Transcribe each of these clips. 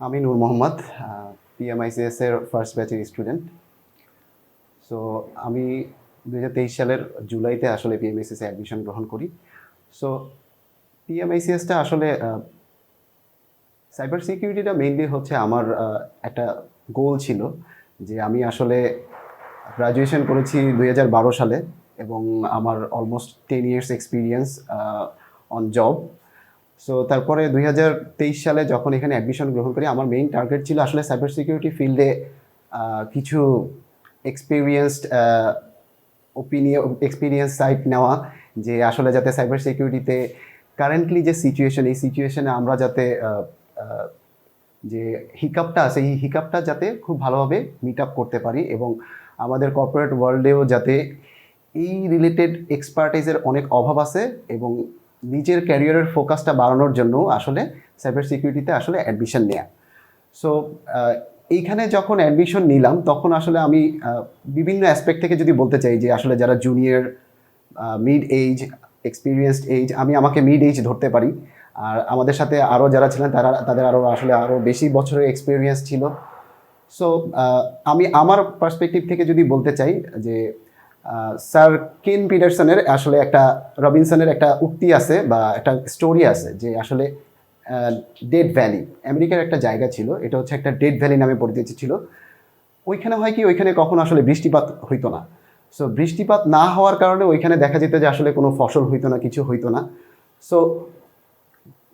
আমি নূর মোহাম্মদ, পিএমআইসিএস এর ফার্স্ট ব্যাচের স্টুডেন্ট। সো আমি 2023 সালের জুলাইতে আসলে পিএমআইসিএস এ অ্যাডমিশন গ্রহণ করি। সো পিএমআইসিএসটা আসলে সাইবার সিকিউরিটিটা মেইনলি হচ্ছে আমার একটা গোল ছিল যে আমি আসলে গ্রাজুয়েশন করেছি 2012 সালে এবং আমার almost 10 years experience on job. So তারপরে 2023 সালে যখন এখানে অ্যাডমিশন গ্রহণ করি, আমার মেইন টার্গেট ছিল আসলে সাইবার সিকিউরিটি ফিল্ডে কিছু এক্সপিরিয়েন্সড এক্সপিরিয়েন্স সাইট নেওয়া, যে আসলে যাতে সাইবার সিকিউরিটিতে কারেন্টলি যে সিচুয়েশন, এই সিচুয়েশনে আমরা যাতে যে হিকআপটা আছে এই হিকআপটা যাতে খুব ভালোভাবে মিট আপ করতে পারি এবং আমাদের কর্পোরেট ওয়ার্ল্ডেও যাতে এই রিলেটেড এক্সপার্টাইজের অনেক অভাব আছে এবং নিজের ক্যারিয়ারের ফোকাসটা বাড়ানোর জন্য আসলে সাইবার সিকিউরিটিতে আসলে অ্যাডমিশন নেয়া। সো এইখানে যখন অ্যাডমিশন নিলাম তখন আসলে আমি বিভিন্ন অ্যাসপেক্ট থেকে যদি বলতে চাই যে আসলে যারা junior, mid age, experienced age, আমি আমাকে মিড এইজ ধরতে পারি। আর আমাদের সাথে আরও যারা ছিলেন তাদের আরও বেশি বছরের এক্সপিরিয়েন্স ছিল। সো আমি আমার পার্সপেক্টিভ থেকে যদি বলতে চাই যে স্যার কেন পিটারসনের আসলে একটা রবিনসনের একটা উক্তি আছে বা একটা স্টোরি আছে যে আসলে ডেড ভ্যালি, আমেরিকার একটা জায়গা ছিল, এটা হচ্ছে একটা ডেড ভ্যালি নামে পরিচিত ছিল। ওইখানে হয় কি, ওইখানে কখনো আসলে বৃষ্টিপাত হইতো না। সো বৃষ্টিপাত না হওয়ার কারণে ওইখানে দেখা যেত যে আসলে কোনো ফসল হইতো না, কিছু হইতো না। সো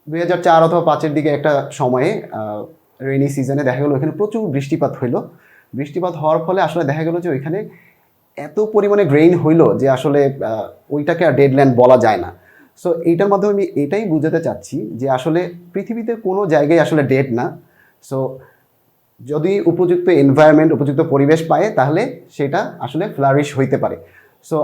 2004 অথবা 2005-এর দিকে একটা সময়ে রেইনি সিজনে দেখা গেলো ওইখানে প্রচুর বৃষ্টিপাত হইলো। বৃষ্টিপাত হওয়ার ফলে আসলে দেখা গেলো যে ওইখানে এত পরিমাণে গ্রেইন হইলো যে আসলে ওইটাকে আর ডেডল্যান্ড বলা যায় না। সো এইটার মাধ্যমে আমি এটাই বুঝাতে চাচ্ছি যে আসলে পৃথিবীতে কোনো জায়গায় আসলে ডেড না। সো যদি উপযুক্ত এনভায়রনমেন্ট, উপযুক্ত পরিবেশ পায় তাহলে সেটা আসলে ফ্লারিশ হইতে পারে। সো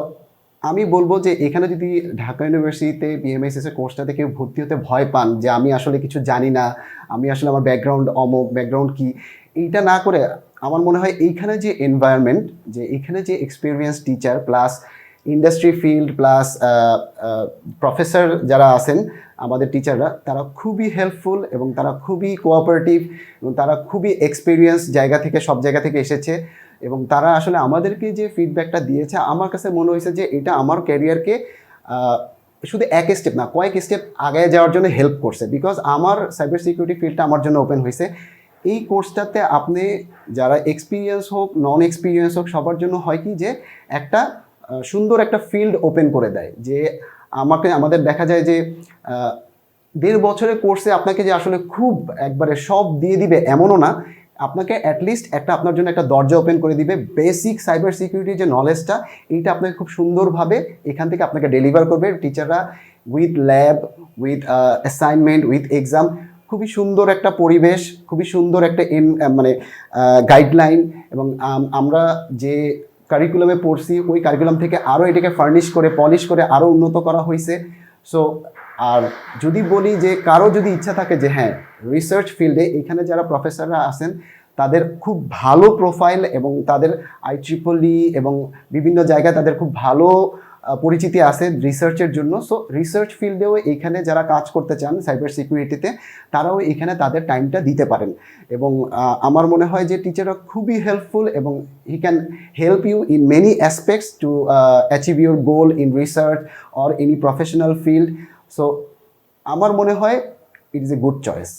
আমি বলবো যে এখানে যদি ঢাকা ইউনিভার্সিটিতে বিএমএসএস এর কোর্সটাতে কেউ ভর্তি হতে ভয় পান যে আমি আসলে কিছু জানি না, আমি আসলে আমার ব্যাকগ্রাউন্ড অমুক, ব্যাকগ্রাউন্ড কি, এইটা না করে আমার মনে হয় এইখানে যে এনভায়রনমেন্ট, যে এইখানে যে experience teacher plus industry field plus professor যারা আছেন আমাদের টিচাররা, তারা খুবই হেল্পফুল এবং তারা খুবই কোঅপারেটিভ এবং তারা খুবই এক্সপিরিয়েন্স জায়গা থেকে, সব জায়গা থেকে এসেছে এবং তারা আসলে আমাদেরকে যে ফিডব্যাকটা দিয়েছে আমার কাছে মনে হয়েছে যে এটা আমার ক্যারিয়ারকে শুধু এক স্টেপ না, কয়েক স্টেপ আগে যাওয়ার জন্য হেল্প করছে। বিকজ আমার সাইবার সিকিউরিটি ফিল্ডটা আমার জন্য ওপেন হয়েছে। এই কোর্সটাতে আপনি যারা এক্সপিরিয়েন্স হোক, নন এক্সপিরিয়েন্স হোক, সবার জন্য হয় কি যে একটা সুন্দর একটা ফিল্ড ওপেন করে দেয়। যে আমাদের দেখা যায় যে 1.5 বছরের কোর্সে আপনাকে যে আসলে খুব একবারে সব দিয়ে দিবে এমনও না, আপনাকে অ্যাটলিস্ট একটা আপনার জন্য একটা দরজা ওপেন করে দিবে। বেসিক সাইবার সিকিউরিটির যে নলেজটা, এইটা আপনাকে খুব সুন্দরভাবে এখান থেকে আপনাকে ডেলিভার করবে টিচাররা, with lab, with assignment, with exam. খুবই সুন্দর একটা পরিবেশ, খুবই সুন্দর একটা মানে গাইডলাইন এবং আমরা যে কারিকুলামে পড়ছি ওই কারিকুলাম থেকে আরও এটাকে ফার্নিশ করে, পলিশ করে আরও উন্নত করা হয়েছে। সো আর যদি বলি যে কারো যদি ইচ্ছা থাকে যে হ্যাঁ রিসার্চ ফিল্ডে, এখানে যারা প্রফেসররা আছেন তাদের খুব ভালো প্রোফাইল এবং তাদের IEEE এবং বিভিন্ন জায়গায় তাদের খুব ভালো পরিচিতি আছে রিসার্চের জন্য। সো রিসার্চ ফিল্ডেও এইখানে যারা কাজ করতে চান সাইবার সিকিউরিটিতে, তারাও এখানে তাদের টাইমটা দিতে পারেন এবং আমার মনে হয় যে টিচাররা খুবই হেল্পফুল এবং he can help you in many aspects to achieve your goal in research or any professional field. So আমার মনে হয় it is a good choice.